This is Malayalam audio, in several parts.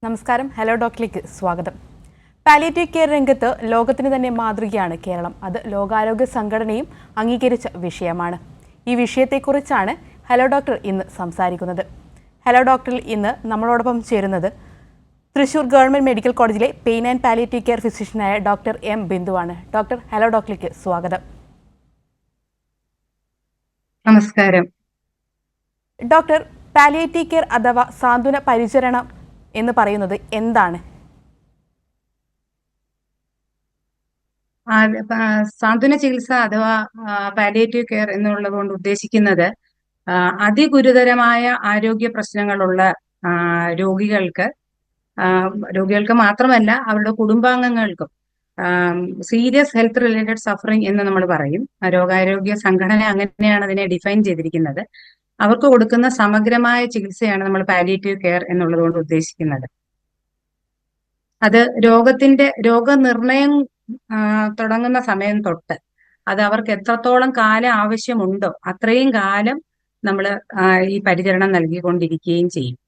നമസ്കാരം. ഹലോ ഡോക്ടറിലേക്ക് സ്വാഗതം. പാലിയേറ്റീവ് കെയർ രംഗത്ത് ലോകത്തിന് തന്നെ മാതൃകയാണ് കേരളം. അത് ലോകാരോഗ്യ സംഘടനയും അംഗീകരിച്ച വിഷയമാണ്. ഈ വിഷയത്തെക്കുറിച്ചാണ് ഹലോ ഡോക്ടർ ഇന്ന് സംസാരിക്കുന്നത്. ഹലോ ഡോക്ടറിൽ ഇന്ന് നമ്മളോടൊപ്പം ചേരുന്നത് തൃശൂർ ഗവൺമെൻറ് മെഡിക്കൽ കോളേജിലെ പെയിൻ ആൻഡ് പാലിയേറ്റീവ് കെയർ ഫിസിഷ്യനായ ഡോക്ടർ എം ബിന്ദുവാണ്. ഡോക്ടർ, ഹലോ ഡോക്ടറിലേക്ക് സ്വാഗതം. നമസ്കാരം. ഡോക്ടർ, പാലിയേറ്റീവ് കെയർ അഥവാ സാന്ത്വന പരിചരണം എന്ന് പറയുന്നത് എന്താണ്? സാന്ത്വന ചികിത്സ അഥവാ പാലിയേറ്റീവ് കെയർ എന്നുള്ളത് കൊണ്ട് ഉദ്ദേശിക്കുന്നത് അതിഗുരുതരമായ ആരോഗ്യ പ്രശ്നങ്ങളുള്ള രോഗികൾക്ക് മാത്രമല്ല അവരുടെ കുടുംബാംഗങ്ങൾക്കും സീരിയസ് ഹെൽത്ത് റിലേറ്റഡ് സഫറിങ് എന്ന് നമ്മൾ പറയും. രോഗാരോഗ്യ സംഘടന അങ്ങനെയാണ് അതിനെ ഡിഫൈൻ ചെയ്തിരിക്കുന്നത്. അവർക്ക് കൊടുക്കുന്ന സമഗ്രമായ ചികിത്സയാണ് നമ്മൾ പാലിയേറ്റീവ് കെയർ എന്നുള്ളത് കൊണ്ട് ഉദ്ദേശിക്കുന്നത്. അത് രോഗനിർണയം തുടങ്ങുന്ന സമയം തൊട്ട് അത് അവർക്ക് എത്രത്തോളം കാലം ആവശ്യമുണ്ടോ അത്രയും കാലം നമ്മൾ ഈ പരിചരണം നൽകിക്കൊണ്ടിരിക്കുകയും ചെയ്യും.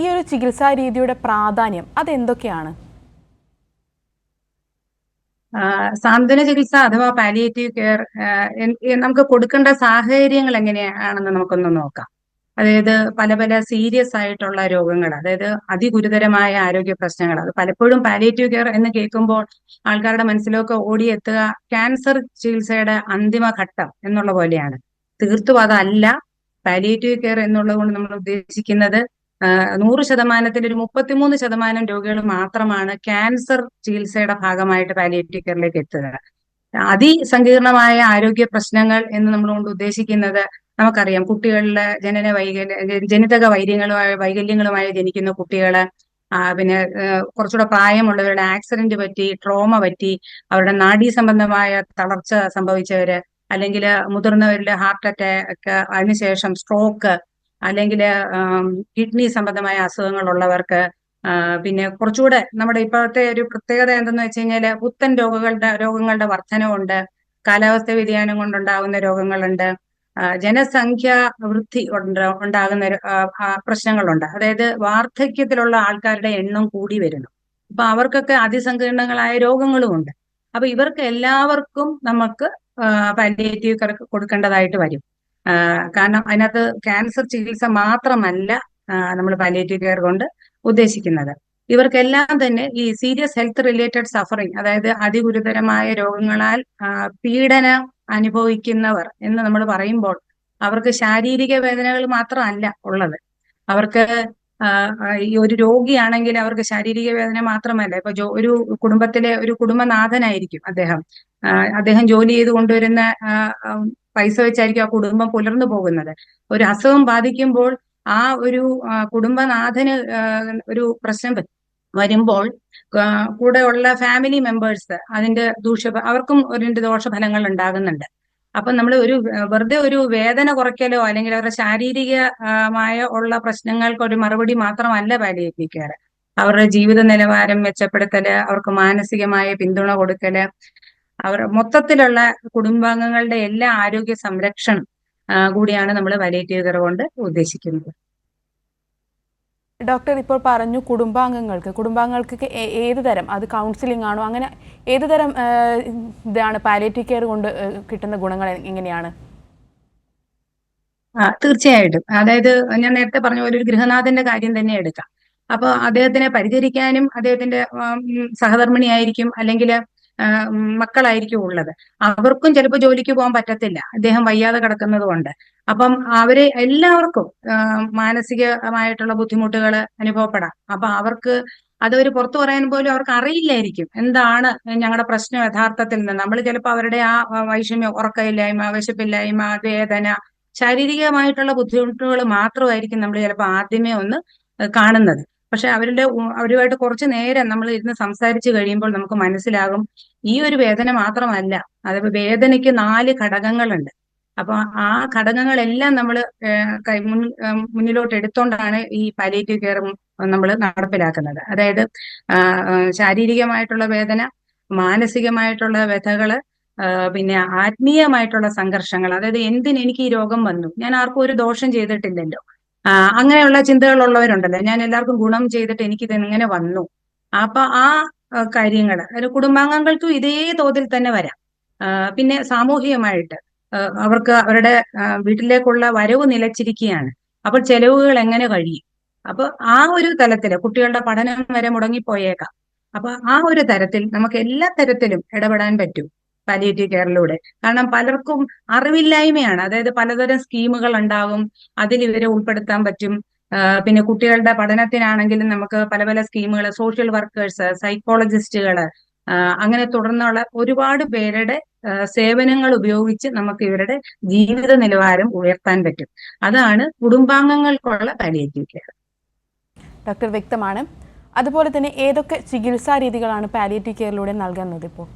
ഈ ഒരു ചികിത്സാ രീതിയുടെ പ്രാധാന്യം അതെന്തൊക്കെയാണ്? സാന്ത്വന ചികിത്സ അഥവാ പാലിയേറ്റീവ് കെയർ നമുക്ക് കൊടുക്കേണ്ട സാഹചര്യങ്ങൾ എങ്ങനെയാണെന്ന് നമുക്കൊന്ന് നോക്കാം. അതായത് പല പല സീരിയസ് ആയിട്ടുള്ള രോഗങ്ങൾ, അതായത് അതിഗുരുതരമായ ആരോഗ്യ പ്രശ്നങ്ങൾ, അത് പലപ്പോഴും പാലിയേറ്റീവ് കെയർ എന്ന് കേൾക്കുമ്പോൾ ആൾക്കാരുടെ മനസ്സിലൊക്കെ ഓടിയെത്തുക ക്യാൻസർ ചികിത്സയുടെ അന്തിമ ഘട്ടം എന്നുള്ള പോലെയാണ്. തീർത്തും അതല്ല. പാലിയേറ്റീവ് കെയർ എന്നുള്ളത് കൊണ്ട് നമ്മൾ ഉദ്ദേശിക്കുന്നത് 100%-ൽ ഒരു 33% രോഗികൾ മാത്രമാണ് ക്യാൻസർ ചികിത്സയുടെ ഭാഗമായിട്ട് പാലിയേറ്റീവ് കെയറിലേക്ക് എത്തുക. അതിസങ്കീർണമായ ആരോഗ്യ പ്രശ്നങ്ങൾ എന്ന് നമ്മളുകൊണ്ട് ഉദ്ദേശിക്കുന്നത് നമുക്കറിയാം. കുട്ടികളിലെ ജനിതക വൈകല്യങ്ങളുമായി ജനിക്കുന്ന കുട്ടികള്, പിന്നെ കുറച്ചുകൂടെ പ്രായമുള്ളവരുടെ ആക്സിഡന്റ് പറ്റി, ട്രോമ പറ്റി, അവരുടെ നാഡീ സംബന്ധമായ തളർച്ച സംഭവിച്ചവര്, അല്ലെങ്കിൽ മുതിർന്നവരിലെ ഹാർട്ട് അറ്റാക്ക്, അതിനുശേഷം സ്ട്രോക്ക്, അല്ലെങ്കിൽ കിഡ്നി സംബന്ധമായ അസുഖങ്ങളുള്ളവർക്ക്, പിന്നെ കുറച്ചുകൂടെ നമ്മുടെ ഇപ്പോഴത്തെ ഒരു പ്രത്യേകത എന്തെന്ന് വെച്ച് കഴിഞ്ഞാൽ പുത്തൻ രോഗങ്ങളുടെ വർധനവുണ്ട്, കാലാവസ്ഥ വ്യതിയാനം കൊണ്ടുണ്ടാകുന്ന രോഗങ്ങളുണ്ട്, ജനസംഖ്യ വൃദ്ധി ഉണ്ടാകുന്ന പ്രശ്നങ്ങളുണ്ട്. അതായത് വാർദ്ധക്യത്തിലുള്ള ആൾക്കാരുടെ എണ്ണം കൂടി വരുന്നു. അപ്പൊ അവർക്കൊക്കെ അതിസങ്കീർണങ്ങളായ രോഗങ്ങളുമുണ്ട്. അപ്പൊ ഇവർക്ക് എല്ലാവർക്കും നമുക്ക് പാലിയേറ്റീവ് കെയർ കൊടുക്കേണ്ടതായിട്ട് വരും. കാരണം അതിനകത്ത് ക്യാൻസർ ചികിത്സ മാത്രമല്ല നമ്മൾ പാലിയേറ്റീവ് കെയർ കൊണ്ട് ഉദ്ദേശിക്കുന്നത്. ഇവർക്കെല്ലാം തന്നെ ഈ സീരിയസ് ഹെൽത്ത് റിലേറ്റഡ് സഫറിങ്, അതായത് അതിഗുരുതരമായ രോഗങ്ങളാൽ പീഡനം അനുഭവിക്കുന്നവർ എന്ന് നമ്മൾ പറയുമ്പോൾ അവർക്ക് ശാരീരിക വേദനകൾ മാത്രമല്ല ഉള്ളത്. അവർക്ക് ഈ ഒരു രോഗിയാണെങ്കിൽ അവർക്ക് ശാരീരിക വേദന മാത്രമല്ല, ഇപ്പൊ ഒരു കുടുംബത്തിലെ ഒരു കുടുംബനാഥനായിരിക്കും അദ്ദേഹം ജോലി ചെയ്ത് കൊണ്ടുവരുന്ന പൈസ വെച്ചായിരിക്കും ആ കുടുംബം പുലർന്നു പോകുന്നത്. ഒരു അസുഖം ബാധിക്കുമ്പോൾ ആ ഒരു കുടുംബനാഥന് ഒരു പ്രശ്നം വരുമ്പോൾ കൂടെ ഉള്ള ഫാമിലി മെമ്പേഴ്സ് അതിന്റെ അവർക്കും ഒരു ദോഷഫലങ്ങൾ ഉണ്ടാകുന്നുണ്ട്. അപ്പൊ നമ്മൾ വെറുതെ ഒരു വേദന കുറയ്ക്കലോ അല്ലെങ്കിൽ അവരുടെ ശാരീരികമായ ഉള്ള പ്രശ്നങ്ങൾക്ക് ഒരു മറുപടി മാത്രമല്ല പാലിയേറ്റീവ് കെയർ. അവരുടെ ജീവിത നിലവാരം മെച്ചപ്പെടുത്തല്, അവർക്ക് മാനസികമായ പിന്തുണ കൊടുക്കല്, അവർ മൊത്തത്തിലുള്ള കുടുംബാംഗങ്ങളുടെ എല്ലാ ആരോഗ്യ സംരക്ഷണം കൂടിയാണ് നമ്മൾ പാലിയേറ്റീവ് കെയർ കൊണ്ട് ഉദ്ദേശിക്കുന്നത്. ഡോക്ടർ ഇപ്പോൾ പറഞ്ഞു കുടുംബാംഗങ്ങൾക്ക് ഏത് തരം, അത് കൗൺസിലിംഗ് ആണോ, അങ്ങനെ ഏത് തരം ഇതാണ് പാലിയേറ്റീവ് കെയർ കൊണ്ട് കിട്ടുന്ന ഗുണങ്ങൾ എങ്ങനെയാണ്? തീർച്ചയായിട്ടും. അതായത് ഞാൻ നേരത്തെ പറഞ്ഞ പോലെ ഒരു ഗൃഹനാഥന്റെ കാര്യം തന്നെ എടുക്കാം. അപ്പൊ അദ്ദേഹത്തിനെ പരിചരിക്കാനും അദ്ദേഹത്തിന്റെ സഹധർമ്മിണിയായിരിക്കും, അല്ലെങ്കിൽ മക്കളായിരിക്കും ഉള്ളത്. അവർക്കും ചിലപ്പോൾ ജോലിക്ക് പോകാൻ പറ്റത്തില്ല, അദ്ദേഹം വയ്യാതെ കിടക്കുന്നത് കൊണ്ട്. അപ്പം എല്ലാവർക്കും മാനസികമായിട്ടുള്ള ബുദ്ധിമുട്ടുകൾ അനുഭവപ്പെടാം. അപ്പൊ അവർക്ക് അതൊരു പുറത്തു പറയാൻ പോലും അവർക്ക് അറിയില്ലായിരിക്കും എന്താണ് ഞങ്ങളുടെ പ്രശ്നം യഥാർത്ഥത്തിൽ നിന്ന്. നമ്മൾ ചിലപ്പോൾ അവരുടെ ആ വൈഷമ്യം, ഉറക്കമില്ലായ്മ, വിശപ്പില്ലായ്മ, വേദന, ശാരീരികമായിട്ടുള്ള ബുദ്ധിമുട്ടുകൾ മാത്രമായിരിക്കും നമ്മൾ ചിലപ്പോൾ ആദ്യമേ ഒന്ന് കാണുന്നത്. പക്ഷെ അവരുമായിട്ട് കുറച്ചു നേരം നമ്മൾ ഇരുന്ന് സംസാരിച്ചു കഴിയുമ്പോൾ നമുക്ക് മനസ്സിലാകും ഈ ഒരു വേദന മാത്രമല്ല, അതായത് വേദനയ്ക്ക് 4 ഘടകങ്ങളുണ്ട്. അപ്പൊ ആ ഘടകങ്ങളെല്ലാം നമ്മൾ മുന്നിലോട്ട് എടുത്തോണ്ടാണ് ഈ പാലിയേറ്റീവ് കെയർ നമ്മൾ നടപ്പിലാക്കുന്നത്. അതായത് ശാരീരികമായിട്ടുള്ള വേദന, മാനസികമായിട്ടുള്ള വ്യഥകള്, പിന്നെ ആത്മീയമായിട്ടുള്ള സംഘർഷങ്ങൾ. അതായത് എന്തിന് എനിക്ക് ഈ രോഗം വന്നു, ഞാൻ ആർക്കും ഒരു ദോഷം ചെയ്തിട്ടില്ലല്ലോ, അങ്ങനെയുള്ള ചിന്തകളുള്ളവരുണ്ടല്ലോ, ഞാൻ എല്ലാവർക്കും ഗുണം ചെയ്തിട്ട് എനിക്കിത് എങ്ങനെ വന്നു. അപ്പൊ ആ കാര്യങ്ങൾ ഒരു കുടുംബാംഗങ്ങൾക്കും ഇതേ തോതിൽ തന്നെ വരാം. പിന്നെ സാമൂഹികമായിട്ട് അവർക്ക് അവരുടെ വീട്ടിലേക്കുള്ള വരവ് നിലച്ചിരിക്കുകയാണ്. അപ്പോൾ ചെലവുകൾ എങ്ങനെ കഴിയും? അപ്പൊ ആ ഒരു തലത്തില് കുട്ടികളുടെ പഠനം വരെ മുടങ്ങിപ്പോയേക്കാം. അപ്പൊ ആ ഒരു തരത്തിൽ നമുക്ക് എല്ലാ തരത്തിലും ഇടപെടാൻ പറ്റും പാലിയേറ്റീവ് കെയറിലൂടെ. കാരണം പലർക്കും അറിവില്ലായ്മയാണ്. അതായത് പലതരം സ്കീമുകൾ ഉണ്ടാകും, അതിൽ ഇവരെ ഉൾപ്പെടുത്താൻ പറ്റും. പിന്നെ കുട്ടികളുടെ പഠനത്തിനാണെങ്കിലും നമുക്ക് പല പല സ്കീമുകൾ, സോഷ്യൽ വർക്കേഴ്സ്, സൈക്കോളജിസ്റ്റുകള്, അങ്ങനെ തുടർന്നുള്ള ഒരുപാട് പേരുടെ സേവനങ്ങൾ ഉപയോഗിച്ച് നമുക്ക് ഇവരുടെ ജീവിത നിലവാരം ഉയർത്താൻ പറ്റും. അതാണ് കുടുംബാംഗങ്ങൾക്കുള്ള പാലിയേറ്റീവ് കെയർ. ഡോക്ടർ, വ്യക്തമാണ്. അതുപോലെ തന്നെ ഏതൊക്കെ ചികിത്സാ രീതികളാണ് പാലിയേറ്റീവ് കെയറിലൂടെ നൽകുന്നത് ഇപ്പോൾ?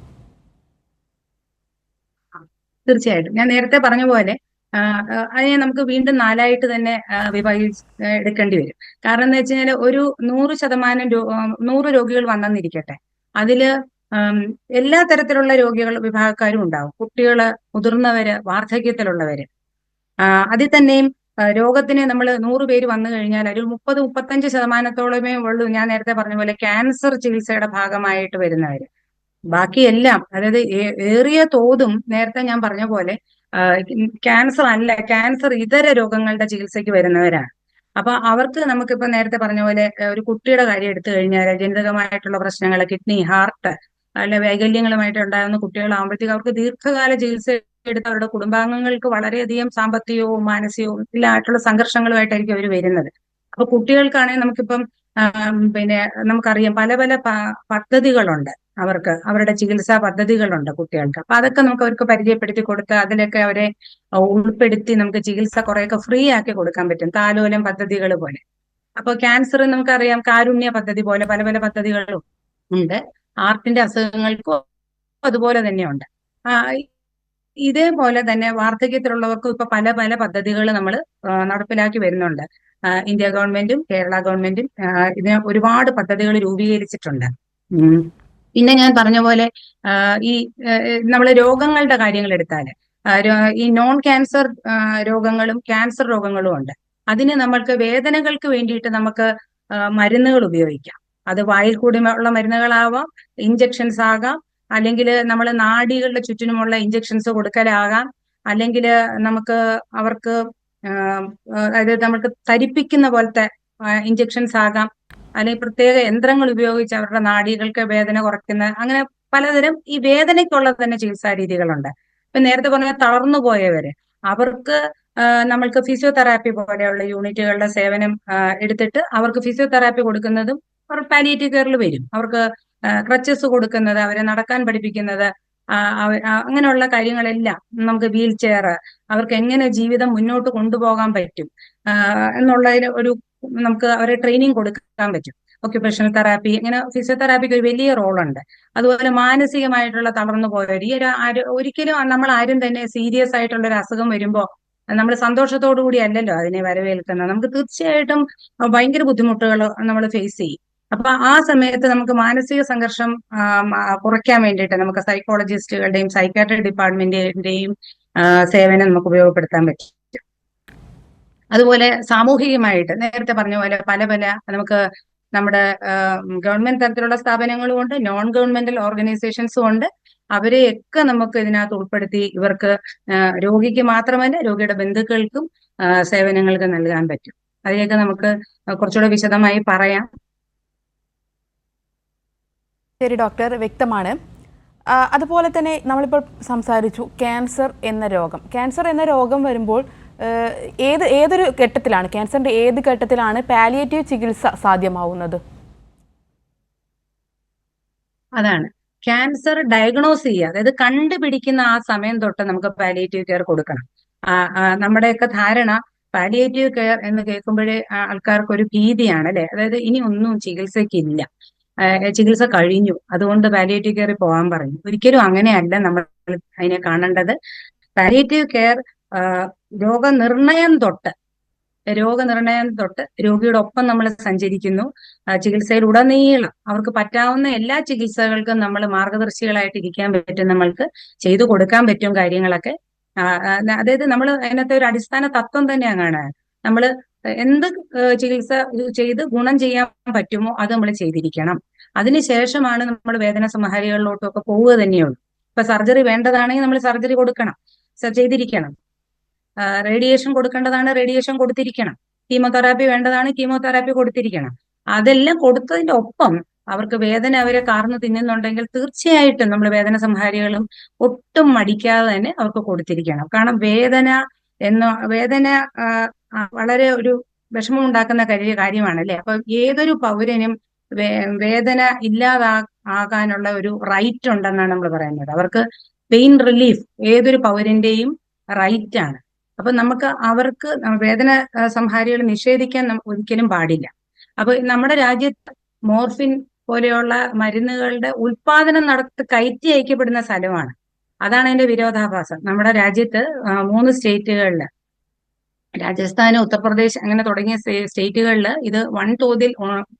തീർച്ചയായിട്ടും ഞാൻ നേരത്തെ പറഞ്ഞ പോലെ അതിനെ നമുക്ക് വീണ്ടും നാലായിട്ട് തന്നെ വിഭജിച്ച് എടുക്കേണ്ടി വരും. കാരണം എന്ന് വെച്ച് കഴിഞ്ഞാൽ ഒരു 100 രോഗികൾ വന്നെന്നിരിക്കട്ടെ, അതില് എല്ലാ തരത്തിലുള്ള വിഭാഗക്കാരും ഉണ്ടാവും. കുട്ടികള്, മുതിർന്നവര്, വാർദ്ധക്യത്തിലുള്ളവര്. അതിൽ തന്നെയും രോഗത്തിന് നമ്മൾ 100 പേര് വന്നു കഴിഞ്ഞാൽ ഒരു 30-35% ഉള്ളൂ ഞാൻ നേരത്തെ പറഞ്ഞ പോലെ ക്യാൻസർ ചികിത്സയുടെ ഭാഗമായിട്ട് വരുന്നവര്. ബാക്കിയെല്ലാം, അതായത് ഏറിയ തോതും നേരത്തെ ഞാൻ പറഞ്ഞ പോലെ ക്യാൻസർ അല്ല, ക്യാൻസർ ഇതര രോഗങ്ങളുടെ ചികിത്സയ്ക്ക് വരുന്നവരാണ്. അപ്പൊ അവർക്ക് നമുക്കിപ്പോ നേരത്തെ പറഞ്ഞ പോലെ ഒരു കുട്ടിയുടെ കാര്യം എടുത്തു കഴിഞ്ഞാൽ ജനിതകമായിട്ടുള്ള പ്രശ്നങ്ങൾ, കിഡ്നി, ഹാർട്ട്, അല്ല വൈകല്യങ്ങളുമായിട്ട് ഉണ്ടാകുന്ന കുട്ടികളാകുമ്പോഴത്തേക്ക് അവർക്ക് ദീർഘകാല ചികിത്സ എടുത്ത് അവരുടെ കുടുംബാംഗങ്ങൾക്ക് വളരെയധികം സാമ്പത്തികവും മാനസികവും ഇല്ലായിട്ടുള്ള സംഘർഷങ്ങളുമായിട്ടായിരിക്കും അവർ വരുന്നത്. അപ്പൊ കുട്ടികൾക്കാണെങ്കിൽ നമുക്കിപ്പം പിന്നെ നമുക്കറിയാം പല പല പദ്ധതികളുണ്ട്. അവർക്ക് അവരുടെ ചികിത്സാ പദ്ധതികളുണ്ട് കുട്ടികൾക്ക്. അപ്പൊ അതൊക്കെ നമുക്ക് അവർക്ക് പരിചയപ്പെടുത്തി കൊടുത്ത് അതിലൊക്കെ അവരെ ഉൾപ്പെടുത്തി നമുക്ക് ചികിത്സ കുറെയൊക്കെ ഫ്രീ ആക്കി കൊടുക്കാൻ പറ്റും, താലോലം പദ്ധതികൾ പോലെ. അപ്പൊ ക്യാൻസർ നമുക്കറിയാം കാരുണ്യ പദ്ധതി പോലെ പല പല പദ്ധതികളും ഉണ്ട്. ഹാർട്ടിന്റെ അസുഖങ്ങൾക്കും അതുപോലെ തന്നെയുണ്ട്. ഇതേപോലെ തന്നെ വാർദ്ധക്യത്തിലുള്ളവർക്കും ഇപ്പൊ പല പല പദ്ധതികൾ നമ്മൾ നടപ്പിലാക്കി വരുന്നുണ്ട്. ഇന്ത്യ ഗവൺമെന്റും കേരള ഗവൺമെന്റും ഇതിന് ഒരുപാട് പദ്ധതികൾ രൂപീകരിച്ചിട്ടുണ്ട്. പിന്നെ ഞാൻ പറഞ്ഞ പോലെ ഈ നമ്മൾ രോഗങ്ങളുടെ കാര്യങ്ങൾ എടുത്താൽ ഈ നോൺ ക്യാൻസർ രോഗങ്ങളും ക്യാൻസർ രോഗങ്ങളും ഉണ്ട്. അതിന് നമ്മൾക്ക് വേദനകൾക്ക് വേണ്ടിയിട്ട് നമുക്ക് മരുന്നുകൾ ഉപയോഗിക്കാം. അത് വായിൽ കൂടി ഉള്ള മരുന്നുകളാവാം, ഇഞ്ചക്ഷൻസ് ആകാം, അല്ലെങ്കിൽ നമ്മൾ നാഡികളുടെ ചുറ്റിനുമുള്ള ഇഞ്ചക്ഷൻസ് കൊടുക്കലാകാം, അല്ലെങ്കിൽ നമുക്ക് അവർക്ക് അതായത് നമുക്ക് തരിപ്പിക്കുന്ന പോലത്തെ ഇഞ്ചക്ഷൻസ് ആകാം, അല്ലെങ്കിൽ പ്രത്യേക യന്ത്രങ്ങൾ ഉപയോഗിച്ച് അവരുടെ നാഡികൾക്ക് വേദന കുറയ്ക്കുന്ന, അങ്ങനെ പലതരം ഈ വേദനയ്ക്കുള്ള തന്നെ ചികിത്സാ രീതികളുണ്ട്. ഇപ്പൊ നേരത്തെ പറഞ്ഞ തളർന്നു പോയവര്, അവർക്ക് നമ്മൾക്ക് ഫിസിയോതെറാപ്പി പോലെയുള്ള യൂണിറ്റുകളുടെ സേവനം എടുത്തിട്ട് അവർക്ക് ഫിസിയോതെറാപ്പി കൊടുക്കുന്നതും അവർ പാലിയേറ്റീവ് കെയറിൽ വരും. അവർക്ക് ക്രച്ചസ് കൊടുക്കുന്നത്, അവരെ നടക്കാൻ പഠിപ്പിക്കുന്നത്, അങ്ങനെയുള്ള കാര്യങ്ങളെല്ലാം നമുക്ക് വീൽ ചെയർ, അവർക്ക് എങ്ങനെ ജീവിതം മുന്നോട്ട് കൊണ്ടുപോകാൻ പറ്റും എന്നുള്ളതിന് നമുക്ക് അവരെ ട്രെയിനിങ് കൊടുക്കാൻ പറ്റും. ഒക്യുപേഷണൽ തെറാപ്പി, ഇങ്ങനെ ഫിസിയോതെറാപ്പിക്ക് ഒരു വലിയ റോളുണ്ട്. അതുപോലെ മാനസികമായിട്ടുള്ള തളർന്നു പോയവർ, ഒരിക്കലും നമ്മൾ ആരും തന്നെ സീരിയസ് ആയിട്ടുള്ള ഒരു അസുഖം വരുമ്പോൾ നമ്മൾ സന്തോഷത്തോടു കൂടി അല്ലല്ലോ അതിനെ വരവേൽക്കുന്നത്. നമുക്ക് തീർച്ചയായിട്ടും ഭയങ്കര ബുദ്ധിമുട്ടുകൾ നമ്മൾ ഫേസ് ചെയ്യും. അപ്പൊ ആ സമയത്ത് നമുക്ക് മാനസിക സംഘർഷം കുറയ്ക്കാൻ വേണ്ടിയിട്ട് നമുക്ക് സൈക്കോളജിസ്റ്റുകളുടെയും സൈക്കാട്രി ഡിപ്പാർട്ട്മെന്റിന്റെയും സേവനം നമുക്ക് ഉപയോഗപ്പെടുത്താൻ പറ്റും. അതുപോലെ സാമൂഹികമായിട്ട് നേരത്തെ പറഞ്ഞ പോലെ പല പല നമുക്ക് നമ്മുടെ ഗവൺമെന്റ് തലത്തിലുള്ള സ്ഥാപനങ്ങളും ഉണ്ട്, നോൺ ഗവൺമെന്റൽ ഓർഗനൈസേഷൻസും ഉണ്ട്. അവരെയൊക്കെ നമുക്ക് ഇതിനകത്ത് ഉൾപ്പെടുത്തി ഇവർക്ക് രോഗിക്ക് മാത്രമല്ല രോഗിയുടെ ബന്ധുക്കൾക്കും സേവനങ്ങൾക്ക് നൽകാൻ പറ്റും. അതിനെയൊക്കെ നമുക്ക് കുറച്ചുകൂടെ വിശദമായി പറയാം. ശരി ഡോക്ടർ, വ്യക്തമാണ്. അതുപോലെ തന്നെ നമ്മളിപ്പോൾ സംസാരിച്ചു ക്യാൻസർ എന്ന രോഗം വരുമ്പോൾ ഏതൊരു ഘട്ടത്തിലാണ്, ക്യാൻസറിന്റെ ഏത് ഘട്ടത്തിലാണ് പാലിയേറ്റീവ് ചികിത്സ സാധ്യമാവുന്നത്? അതാണ് ക്യാൻസർ ഡയഗ്നോസ് ചെയ്യുക, അതായത് കണ്ടുപിടിക്കുന്ന ആ സമയം തൊട്ട് നമുക്ക് പാലിയേറ്റീവ് കെയർ കൊടുക്കണം. നമ്മുടെയൊക്കെ ധാരണ പാലിയേറ്റീവ് കെയർ എന്ന് കേൾക്കുമ്പോഴേ ആൾക്കാർക്ക് ഒരു ഭീതിയാണ് അല്ലെ, അതായത് ഇനി ഒന്നും ചികിത്സയ്ക്കില്ല, ചികിത്സ കഴിഞ്ഞു, അതുകൊണ്ട് പാലിയേറ്റീവ് കെയറിൽ പോകാൻ പറഞ്ഞു. ഒരിക്കലും അങ്ങനെയല്ല നമ്മൾ അതിനെ കാണേണ്ടത്. പാലിയേറ്റീവ് കെയർ രോഗനിർണയം തൊട്ട് രോഗിയുടെ ഒപ്പം നമ്മൾ സഞ്ചരിക്കുന്നു. ചികിത്സയിലുടനീളം അവർക്ക് പറ്റാവുന്ന എല്ലാ ചികിത്സകൾക്കും നമ്മൾ മാർഗദർശികളായിട്ട് ഇരിക്കാൻ പറ്റും, നമ്മൾക്ക് ചെയ്തു കൊടുക്കാൻ പറ്റും കാര്യങ്ങളൊക്കെ. അതായത് നമ്മൾ അതിനകത്തെ ഒരു അടിസ്ഥാന തത്വം തന്നെയാണ്, നമ്മൾ എന്ത് ചികിത്സ ചെയ്ത് ഗുണം ചെയ്യാൻ പറ്റുമോ അത് നമ്മൾ ചെയ്തിരിക്കണം. അതിനുശേഷമാണ് നമ്മൾ വേദന സംഹാരികളിലോട്ടും ഒക്കെ പോവുക തന്നെയുള്ളൂ. ഇപ്പൊ സർജറി വേണ്ടതാണെങ്കിൽ നമ്മൾ സർജറി കൊടുക്കണം, ചെയ്തിരിക്കണം. റേഡിയേഷൻ കൊടുക്കേണ്ടതാണ്, റേഡിയേഷൻ കൊടുത്തിരിക്കണം. കീമോതെറാപ്പി വേണ്ടതാണ്, കീമോതെറാപ്പി കൊടുത്തിരിക്കണം. അതെല്ലാം കൊടുത്തതിന്റെ ഒപ്പം അവർക്ക് വേദന അവരെ കാർന്ന് തിന്നുന്നുണ്ടെങ്കിൽ തീർച്ചയായിട്ടും നമ്മൾ വേദന സംഹാരികളും ഒട്ടും മടിക്കാതെ തന്നെ അവർക്ക് കൊടുത്തിരിക്കണം. കാരണം വേദന വളരെ ഒരു വിഷമം ഉണ്ടാക്കുന്ന കാര്യമാണ് അല്ലെ. അപ്പൊ ഏതൊരു പൗരനും വേദന ആകാനുള്ള ഒരു റൈറ്റ് ഉണ്ടെന്നാണ് നമ്മൾ പറയുന്നത്. അവർക്ക് പെയിൻ റിലീഫ് ഏതൊരു പൗരന്റെയും റൈറ്റ് ആണ്. അപ്പൊ നമുക്ക് അവർക്ക് വേദന സംഹാരികൾ നിഷേധിക്കാൻ ഒരിക്കലും പാടില്ല. അപ്പൊ നമ്മുടെ രാജ്യത്ത് മോർഫിൻ പോലെയുള്ള മരുന്നുകളുടെ ഉൽപാദനം കയറ്റി അയക്കപ്പെടുന്ന സ്ഥലമാണ്. അതാണ് അതിന്റെ വിരോധാഭാസം. നമ്മുടെ രാജ്യത്ത് 3 സ്റ്റേറ്റുകളിൽ, രാജസ്ഥാന്, ഉത്തർപ്രദേശ് അങ്ങനെ തുടങ്ങിയ സ്റ്റേറ്റുകളിൽ ഇത് വൻതോതിൽ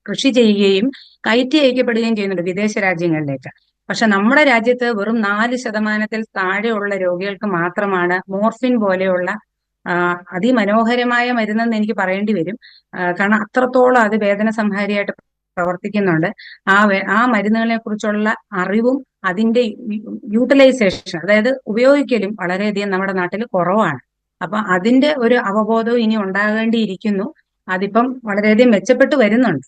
കൃഷി ചെയ്യുകയും കയറ്റി അയക്കപ്പെടുകയും ചെയ്യുന്നുണ്ട് വിദേശ രാജ്യങ്ങളിലേക്ക്. പക്ഷെ നമ്മുടെ രാജ്യത്ത് വെറും 4% താഴെയുള്ള രോഗികൾക്ക് മാത്രമാണ് മോർഫിൻ പോലെയുള്ള അതിമനോഹരമായ മരുന്നെന്ന് എനിക്ക് പറയേണ്ടി വരും. കാരണം അത്രത്തോളം അത് വേദന സംഹാരിയായിട്ട് പ്രവർത്തിക്കുന്നുണ്ട്. ആ മരുന്നുകളെ കുറിച്ചുള്ള അറിവും അതിന്റെ യൂട്ടിലൈസേഷൻ, അതായത് ഉപയോഗിക്കലും വളരെയധികം നമ്മുടെ നാട്ടിൽ കുറവാണ്. അപ്പൊ അതിന്റെ ഒരു അവബോധവും ഇനി ഉണ്ടാകേണ്ടിയിരിക്കുന്നു. അതിപ്പം വളരെയധികം മെച്ചപ്പെട്ടു വരുന്നുണ്ട്.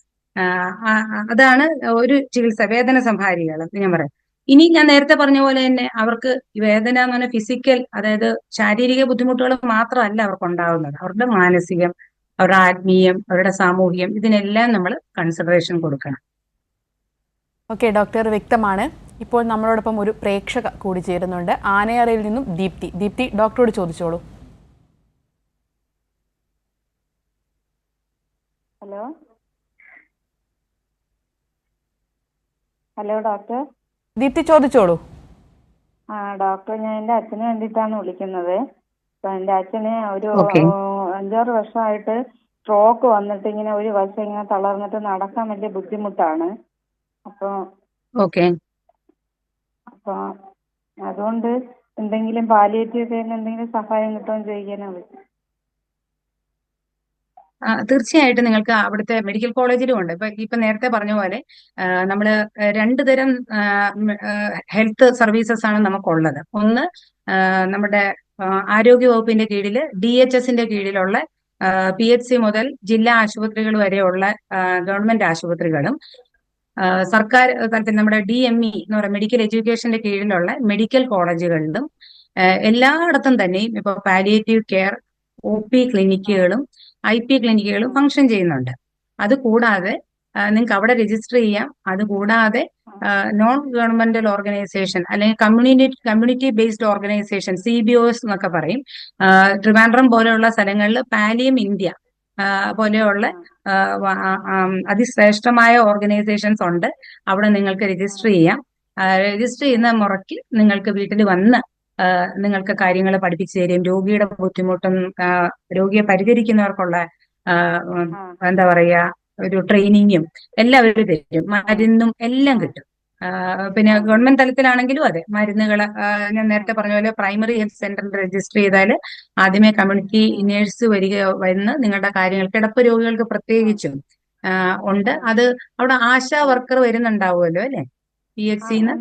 അതാണ് ഒരു ചികിത്സ, വേദന സംഹാരികൾ ഞാൻ പറയാം. ഇനി ഞാൻ നേരത്തെ പറഞ്ഞ പോലെ തന്നെ അവർക്ക് വേദന എന്ന് പറഞ്ഞാൽ ഫിസിക്കൽ, അതായത് ശാരീരിക ബുദ്ധിമുട്ടുകൾ മാത്രമല്ല അവർക്ക് ഉണ്ടാകുന്നത്. അവരുടെ മാനസികം, അവരുടെ ആത്മീയം, അവരുടെ സാമൂഹികം, ഇതിനെല്ലാം നമ്മൾ കൺസിഡറേഷൻ കൊടുക്കണം. ഓക്കെ ഡോക്ടർ, വ്യക്തമാണ്. ഇപ്പോൾ നമ്മളോടൊപ്പം ഒരു പ്രേക്ഷക കൂടി ചേരുന്നുണ്ട്. ആനയറയിൽ നിന്നും ദീപ്തി ഡോക്ടറോട് ചോദിച്ചോളൂ. Hello doctor. ദീപ്തി ചോദിച്ചോളൂ. ഡോക്ടർ, ഞാൻ എൻ്റെ അച്ഛന് വേണ്ടിയിട്ടാണ് വിളിക്കുന്നത്. അപ്പൊ എൻ്റെ അച്ഛന് ഒരു 5-6 വർഷമായിട്ട് സ്ട്രോക്ക് വന്നിട്ട് ഇങ്ങനെ ഒരു വശം ഇങ്ങനെ തളർന്നിട്ട് നടക്കാൻ വലിയ ബുദ്ധിമുട്ടാണ്. അപ്പൊ അതുകൊണ്ട് എന്തെങ്കിലും പാലിയേറ്റീവ് കെയറിന് എന്തെങ്കിലും സഹായം കിട്ടുമെന്ന് ചോദിക്കാനാണ്. തീർച്ചയായിട്ടും നിങ്ങൾക്ക് അവിടുത്തെ മെഡിക്കൽ കോളേജിലും ഉണ്ട്. ഇപ്പൊ നേരത്തെ പറഞ്ഞ പോലെ നമ്മള് 2 തരം ഹെൽത്ത് സർവീസസ് ആണ് നമുക്കുള്ളത്. ഒന്ന് നമ്മുടെ ആരോഗ്യ വകുപ്പിന്റെ കീഴിൽ DHSന്റെ കീഴിലുള്ള PHC മുതൽ ജില്ലാ ആശുപത്രികൾ വരെയുള്ള ഗവൺമെന്റ് ആശുപത്രികളും, സർക്കാർ തലത്തിൽ നമ്മുടെ DME എന്ന് പറയുന്ന മെഡിക്കൽ എഡ്യൂക്കേഷന്റെ കീഴിലുള്ള മെഡിക്കൽ കോളേജുകളിലും എല്ലായിടത്തും തന്നെയും ഇപ്പൊ പാലിയേറ്റീവ് കെയർ OP ക്ലിനിക്കുകളും IP ക്ലിനിക്കുകളും ഫംഗ്ഷൻ ചെയ്യുന്നുണ്ട്. അതുകൂടാതെ നിങ്ങൾക്ക് അവിടെ രജിസ്റ്റർ ചെയ്യാം. അതുകൂടാതെ നോൺ ഗവൺമെന്റൽ ഓർഗനൈസേഷൻ അല്ലെങ്കിൽ കമ്മ്യൂണിറ്റി ബേസ്ഡ് ഓർഗനൈസേഷൻ, CBOs എന്നൊക്കെ പറയും, ട്രിവാൻഡ്രം പോലെയുള്ള സ്ഥലങ്ങളിൽ പാലിയം ഇന്ത്യ പോലെയുള്ള അതിശ്രേഷ്ഠമായ ഓർഗനൈസേഷൻസ് ഉണ്ട്. അവിടെ നിങ്ങൾക്ക് രജിസ്റ്റർ ചെയ്യാം. രജിസ്റ്റർ ചെയ്യുന്ന മുറയ്ക്ക് നിങ്ങൾക്ക് വീട്ടിൽ വന്ന് നിങ്ങൾക്ക് കാര്യങ്ങൾ പഠിപ്പിച്ചു തരും. രോഗിയുടെ ബുദ്ധിമുട്ടും രോഗിയെ പരിചരിക്കുന്നവർക്കുള്ള എന്താ പറയാ ഒരു ട്രെയിനിങ്ങും എല്ലാം അവർ തരും. മരുന്നും എല്ലാം കിട്ടും. പിന്നെ ഗവൺമെന്റ് തലത്തിലാണെങ്കിലും അതെ, മരുന്നുകൾ ഞാൻ നേരത്തെ പറഞ്ഞ പോലെ പ്രൈമറി ഹെൽത്ത് സെന്ററിൽ രജിസ്റ്റർ ചെയ്താൽ ആദ്യമേ കമ്മ്യൂണിറ്റി നേഴ്സ് വന്ന് നിങ്ങളുടെ കാര്യങ്ങൾ, കിടപ്പ് രോഗികൾക്ക് പ്രത്യേകിച്ചും ഉണ്ട്. അത് അവിടെ ആശാ വർക്കർ വരുന്നുണ്ടാവുമല്ലോ അല്ലെ, PHCന്ന്?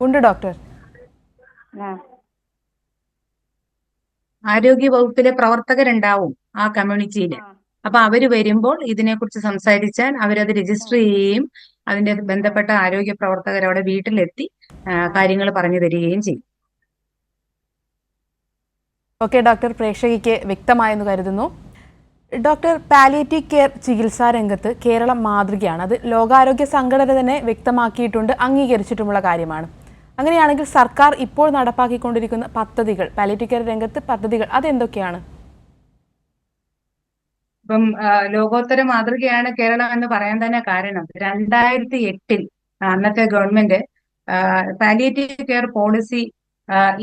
ഉണ്ട് ഡോക്ടർ. ആരോഗ്യ വകുപ്പിലെ പ്രവർത്തകരുണ്ടാവും ആ കമ്മ്യൂണിറ്റിയിൽ. അപ്പൊ അവര് വരുമ്പോൾ ഇതിനെക്കുറിച്ച് സംസാരിച്ചാൽ അവരത് രജിസ്റ്റർ ചെയ്യുകയും അതിന്റെ ബന്ധപ്പെട്ട ആരോഗ്യ പ്രവർത്തകർ അവിടെ വീട്ടിലെത്തി കാര്യങ്ങൾ പറഞ്ഞു തരികയും ചെയ്യും. ഓക്കെ ഡോക്ടർ, പ്രേക്ഷകയ്ക്ക് വ്യക്തമായെന്ന് കരുതുന്നു. ഡോക്ടർ, പാലിയേറ്റീവ് കെയർ ചികിത്സാ രംഗത്ത് കേരളം മാതൃകയാണ്. അത് ലോകാരോഗ്യ സംഘടന തന്നെ വ്യക്തമാക്കിയിട്ടുണ്ട്, അംഗീകരിച്ചിട്ടുമുള്ള കാര്യമാണ്. അങ്ങനെയാണെങ്കിൽ സർക്കാർ ഇപ്പോൾ നടപ്പാക്കിക്കൊണ്ടിരിക്കുന്ന പദ്ധതികൾ, പാലിയേറ്റീവ് കെയർ രംഗത്ത് പദ്ധതികൾ, അതെന്തൊക്കെയാണ്? ഇപ്പം ലോകോത്തര മാതൃകയാണ് കേരളം എന്ന് പറയാൻ തന്നെ കാരണം 2008 അന്നത്തെ ഗവൺമെന്റ് പാലിയേറ്റീവ് കെയർ പോളിസി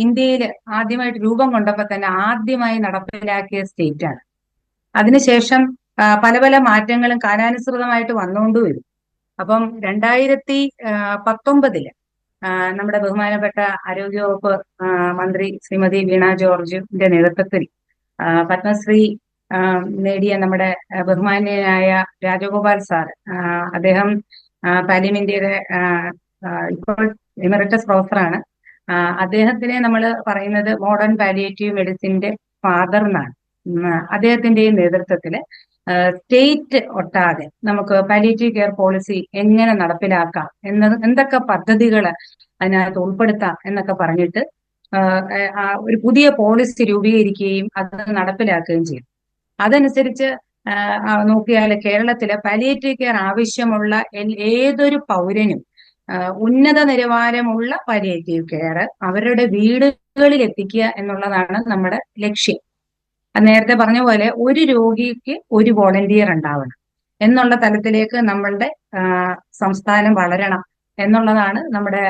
ഇന്ത്യയിൽ ആദ്യമായിട്ട് രൂപം കൊണ്ടപ്പോൾ തന്നെ ആദ്യമായി നടപ്പിലാക്കിയ സ്റ്റേറ്റ് ആണ്. അതിനുശേഷം പല പല മാറ്റങ്ങളും കാലാനുസൃതമായിട്ട് വന്നുകൊണ്ട് വരും. അപ്പം 2019 നമ്മുടെ ബഹുമാനപ്പെട്ട ആരോഗ്യവകുപ്പ് മന്ത്രി ശ്രീമതി വീണ ജോർജിന്റെ നേതൃത്വത്തിൽ പത്മശ്രീ നേടിയ നമ്മുടെ ബഹുമാന്യനായ രാജഗോപാൽ സാർ, അദ്ദേഹം പാർലമെന്റിയുടെ ഇപ്പോൾ എമറിറ്റസ് പ്രൊഫസറാണ്. അദ്ദേഹത്തിനെ നമ്മൾ പറയുന്നത് മോഡേൺ പാലിയേറ്റീവ് മെഡിസിന്റെ ഫാദർ എന്നാണ്. അദ്ദേഹത്തിന്റെ നേതൃത്വത്തിൽ സ്റ്റേറ്റ് ഒട്ടാകെ നമുക്ക് പാലിയേറ്റീവ് കെയർ പോളിസി എങ്ങനെ നടപ്പിലാക്കാം എന്തൊക്കെ പദ്ധതികൾ അതിനകത്ത് ഉൾപ്പെടുത്താം എന്നൊക്കെ പറഞ്ഞിട്ട് ഒരു പുതിയ പോളിസി രൂപീകരിക്കുകയും അത് നടപ്പിലാക്കുകയും ചെയ്യും. അതനുസരിച്ച് നോക്കിയാൽ കേരളത്തിലെ പാലിയേറ്റീവ് കെയർ ആവശ്യമുള്ള ഏതൊരു പൗരനും ഉന്നത നിലവാരമുള്ള പാലിയേറ്റീവ് കെയർ അവരുടെ വീടുകളിൽ എത്തിക്കുക എന്നുള്ളതാണ് നമ്മുടെ ലക്ഷ്യം. നേരത്തെ പറഞ്ഞ പോലെ ഒരു രോഗിക്ക് ഒരു വോളണ്ടിയർ ഉണ്ടാവണം എന്നുള്ള തലത്തിലേക്ക് നമ്മളുടെ സംസ്ഥാനം വളരണം എന്നുള്ളതാണ് നമ്മുടെ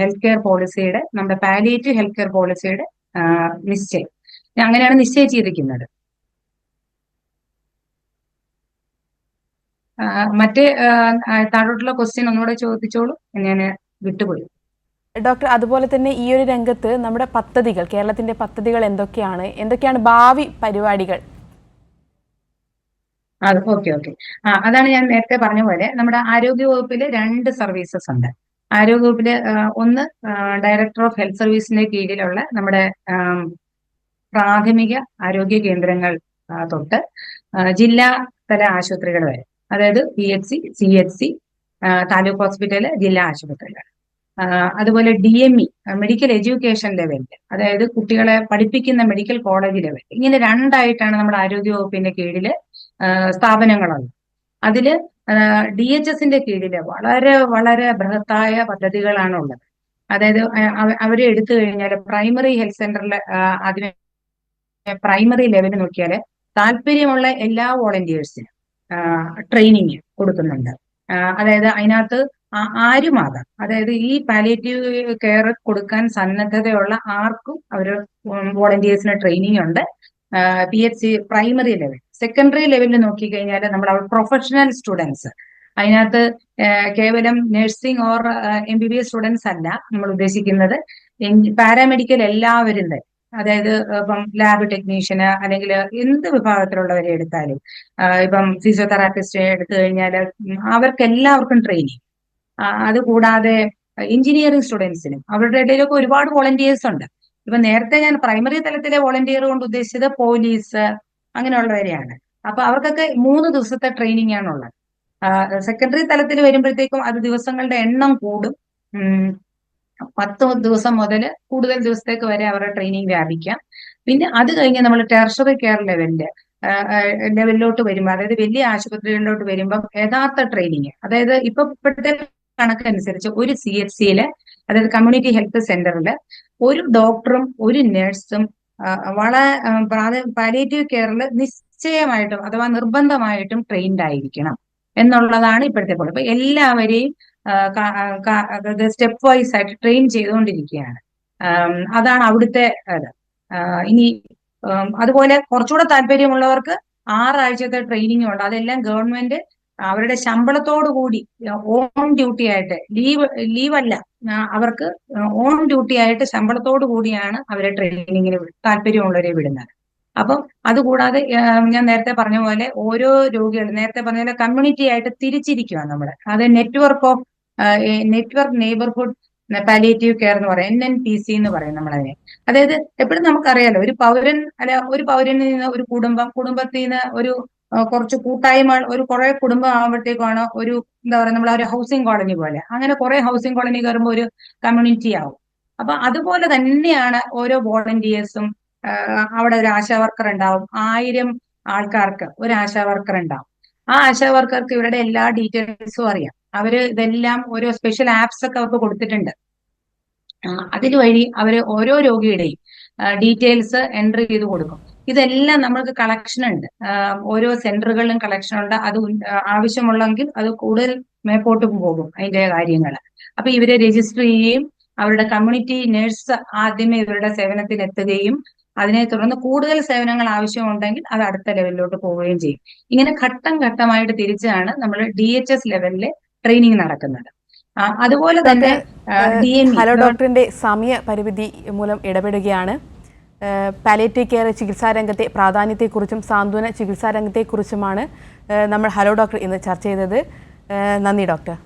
ഹെൽത്ത് കെയർ പോളിസിയുടെ, നമ്മുടെ പാലിയേറ്റീവ് ഹെൽത്ത് കെയർ പോളിസിയുടെ നിശ്ചയം. അങ്ങനെയാണ് നിശ്ചയിച്ചിരിക്കുന്നത്. മറ്റേ താഴോട്ടുള്ള ക്വസ്റ്റ്യൻ ഒന്നുകൂടെ ചോദിച്ചോളൂ, ഞാൻ വിട്ടുപോയി. ഡോക്ടർ, അതുപോലെ തന്നെ ഈ ഒരു രംഗത്ത് നമ്മുടെ പദ്ധതികൾ, കേരളത്തിന്റെ പദ്ധതികൾ എന്തൊക്കെയാണ് ഭാവി പരിപാടികൾ? ഓക്കെ. അതാണ് ഞാൻ നേരത്തെ പറഞ്ഞ പോലെ നമ്മുടെ ആരോഗ്യവകുപ്പിൽ 2 സർവീസസ് ഉണ്ട്. ആരോഗ്യവകുപ്പില് ഒന്ന് ഡയറക്ടർ ഓഫ് ഹെൽത്ത് സർവീസിന്റെ കീഴിലുള്ള നമ്മുടെ പ്രാഥമിക ആരോഗ്യ കേന്ദ്രങ്ങൾ തൊട്ട് ജില്ലാ തല ആശുപത്രികൾ വരെ, അതായത് PHC, CHC, താലൂക്ക് ഹോസ്പിറ്റല്, ജില്ലാ ആശുപത്രികൾ. അതുപോലെ DME മെഡിക്കൽ എഡ്യൂക്കേഷൻ ലെവലിൽ, അതായത് കുട്ടികളെ പഠിപ്പിക്കുന്ന മെഡിക്കൽ കോളേജ് ലെവൽ. ഇങ്ങനെ 2ആയിട്ടാണ് നമ്മുടെ ആരോഗ്യവകുപ്പിന്റെ കീഴില് സ്ഥാപനങ്ങളുള്ളത്. അതില് DHSന്റെ കീഴില് വളരെ വളരെ ബൃഹത്തായ പദ്ധതികളാണ് ഉള്ളത്. അതായത് അവരെ എടുത്തു കഴിഞ്ഞാൽ പ്രൈമറി ഹെൽത്ത് സെന്ററിൽ അതിന് പ്രൈമറി ലെവൽ നോക്കിയാൽ താല്പര്യമുള്ള എല്ലാ വോളണ്ടിയേഴ്സിനും ട്രെയിനിങ് കൊടുക്കുന്നുണ്ട്. അതായത് അതിനകത്ത് ആരുമാകാം, അതായത് ഈ പാലിയേറ്റീവ് കെയർ കൊടുക്കാൻ സന്നദ്ധതയുള്ള ആർക്കും അവർ വോളണ്ടിയേഴ്സിന് ട്രെയിനിങ് ഉണ്ട്. PHC primary level. സെക്കൻഡറി ലെവലിൽ നോക്കിക്കഴിഞ്ഞാൽ നമ്മൾ പ്രൊഫഷണൽ സ്റ്റുഡൻസ്, അതിനകത്ത് കേവലം നഴ്സിംഗ് ഓർ MBBS സ്റ്റുഡൻസ് അല്ല നമ്മൾ ഉദ്ദേശിക്കുന്നത്, പാരാമെഡിക്കൽ എല്ലാവരും തന്നെ, അതായത് ഇപ്പം ലാബ് ടെക്നീഷ്യന് അല്ലെങ്കിൽ എന്ത് വിഭാഗത്തിലുള്ളവരെ എടുത്താലും, ഇപ്പം ഫിസിയോതെറാപ്പിസ്റ്റ് എടുത്തു കഴിഞ്ഞാൽ അവർക്ക് എല്ലാവർക്കും ട്രെയിനിങ്. അതുകൂടാതെ എഞ്ചിനീയറിംഗ് സ്റ്റുഡൻസിനും അവരുടെ ഇടയിലൊക്കെ ഒരുപാട് വോളണ്ടിയേഴ്സ് ഉണ്ട്. ഇപ്പൊ നേരത്തെ ഞാൻ പ്രൈമറി തലത്തിലെ വോളണ്ടിയർ കൊണ്ട് ഉദ്ദേശിച്ചത് പോലീസ് അങ്ങനെയുള്ളവരെയാണ്. അപ്പൊ അവർക്കൊക്കെ 3 ദിവസത്തെ ട്രെയിനിങ് ആണുള്ളത്. സെക്കൻഡറി തലത്തിൽ വരുമ്പോഴത്തേക്കും അത് ദിവസങ്ങളുടെ എണ്ണം കൂടും. 10 ദിവസം മുതൽ കൂടുതൽ ദിവസത്തേക്ക് വരെ അവരുടെ ട്രെയിനിങ് വ്യാപിക്കാം. പിന്നെ അത് കഴിഞ്ഞ് നമ്മൾ ടെർഷറി കെയർ ലെവലിലോട്ട് വരുമ്പോൾ, അതായത് വലിയ ആശുപത്രികളിലോട്ട് വരുമ്പോൾ യഥാർത്ഥ ട്രെയിനിങ്, അതായത് ഇപ്പോഴത്തെ കണക്കനുസരിച്ച് ഒരു CHCയില്, അതായത് കമ്മ്യൂണിറ്റി ഹെൽത്ത് സെന്ററിൽ ഒരു ഡോക്ടറും ഒരു നഴ്സും പാലിയേറ്റീവ് കെയറിൽ നിശ്ചയമായിട്ടും അഥവാ നിർബന്ധമായിട്ടും ട്രെയിൻഡ് ആയിരിക്കണം എന്നുള്ളതാണ് ഇപ്പോഴത്തെ പോലെ. ഇപ്പൊ എല്ലാവരെയും സ്റ്റെപ്പ് വൈസ് ആയിട്ട് ട്രെയിൻ ചെയ്തുകൊണ്ടിരിക്കുകയാണ്. അതാണ് അവിടുത്തെ ഇനി അതുപോലെ കുറച്ചുകൂടെ താല്പര്യമുള്ളവർക്ക് 6 ആഴ്ചത്തെ ട്രെയിനിങ് ഉണ്ട്. അതെല്ലാം ഗവൺമെന്റ് അവരുടെ ശമ്പളത്തോടു കൂടി ഓൺ ഡ്യൂട്ടി ആയിട്ട്, ലീവല്ല, അവർക്ക് ഓൺ ഡ്യൂട്ടി ആയിട്ട് ശമ്പളത്തോടു കൂടിയാണ് അവരെ ട്രെയിനിങ്ങിന് താല്പര്യമുള്ളവരെ വിടുന്നത്. അപ്പം അതുകൂടാതെ ഞാൻ നേരത്തെ പറഞ്ഞ പോലെ ഓരോ രോഗികളും നേരത്തെ പറഞ്ഞ പോലെ കമ്മ്യൂണിറ്റി ആയിട്ട് തിരിച്ചിരിക്കുക നമ്മൾ. അത് നെറ്റ്വർക്ക് നെയ്ബർഹുഡ് പാലിയേറ്റീവ് കെയർ എന്ന് പറയും, NNPC എന്ന് പറയും നമ്മളതിനെ. അതായത് എപ്പോഴും നമുക്കറിയാലോ, ഒരു പൗരനിൽ നിന്ന് ഒരു കുടുംബത്തിൽ നിന്ന് ഒരു കുറച്ച് കൂട്ടായ്മ, കുറെ കുടുംബം ആകുമ്പോഴത്തേക്കാണ് എന്താ പറയുക, നമ്മൾ ഒരു ഹൗസിംഗ് കോളനി പോലെ, അങ്ങനെ കുറെ ഹൗസിംഗ് കോളനി കയറുമ്പോൾ ഒരു കമ്മ്യൂണിറ്റി ആവും. അപ്പൊ അതുപോലെ തന്നെയാണ് ഓരോ വോളണ്ടിയേഴ്സും. അവിടെ ഒരു ആശാ വർക്കർ ഉണ്ടാവും, 1000 ആൾക്കാർക്ക് ഒരു ആശാ വർക്കർ ഉണ്ടാവും. ആ ആശാ വർക്കർക്ക് ഇവരുടെ എല്ലാ ഡീറ്റെയിൽസും അറിയാം. അവര് ഇതെല്ലാം ഓരോ സ്പെഷ്യൽ ആപ്സ് ഒക്കെ അവർക്ക് കൊടുത്തിട്ടുണ്ട്. അതുവഴി അവര് ഓരോ രോഗിയുടെയും ഡീറ്റെയിൽസ് എൻട്രി ചെയ്ത് കൊടുക്കും. ഇതെല്ലാം നമ്മൾക്ക് കളക്ഷൻ ഉണ്ട്, ഓരോ സെന്ററുകളിലും കളക്ഷൻ ഉണ്ട്. അത് ആവശ്യമുള്ളെങ്കിൽ അത് കൂടുതൽ മേപ്പോട്ട് പോകും അതിന്റെ കാര്യങ്ങൾ. അപ്പൊ ഇവരെ രജിസ്റ്റർ ചെയ്യുകയും അവരുടെ കമ്മ്യൂണിറ്റി നഴ്സ് ആദ്യമേ ഇവരുടെ സേവനത്തിന് എത്തുകയും അതിനെ തുടർന്ന് കൂടുതൽ സേവനങ്ങൾ ആവശ്യമുണ്ടെങ്കിൽ അത് അടുത്ത ലെവലിലോട്ട് പോവുകയും ചെയ്യും. ഇങ്ങനെ ഘട്ടം ഘട്ടമായിട്ട് തിരിച്ചാണ് നമ്മൾ DHS ലെവലിലെ ട്രെയിനിങ് നടക്കുന്നത്. അതുപോലെ തന്നെ ഹലോ ഡോക്ടറിന്റെ സമയ പരിമിതി മൂലം ഇടപെടുകയാണ്. പാലിയേറ്റീവ് കെയർ ചികിത്സാ രംഗത്തെ പ്രാധാന്യത്തെക്കുറിച്ചും സാന്ത്വന ചികിത്സാ രംഗത്തെക്കുറിച്ചുമാണ് നമ്മൾ ഹലോ ഡോക്ടർ ഇന്ന് ചർച്ച ചെയ്തത്. നന്ദി ഡോക്ടർ.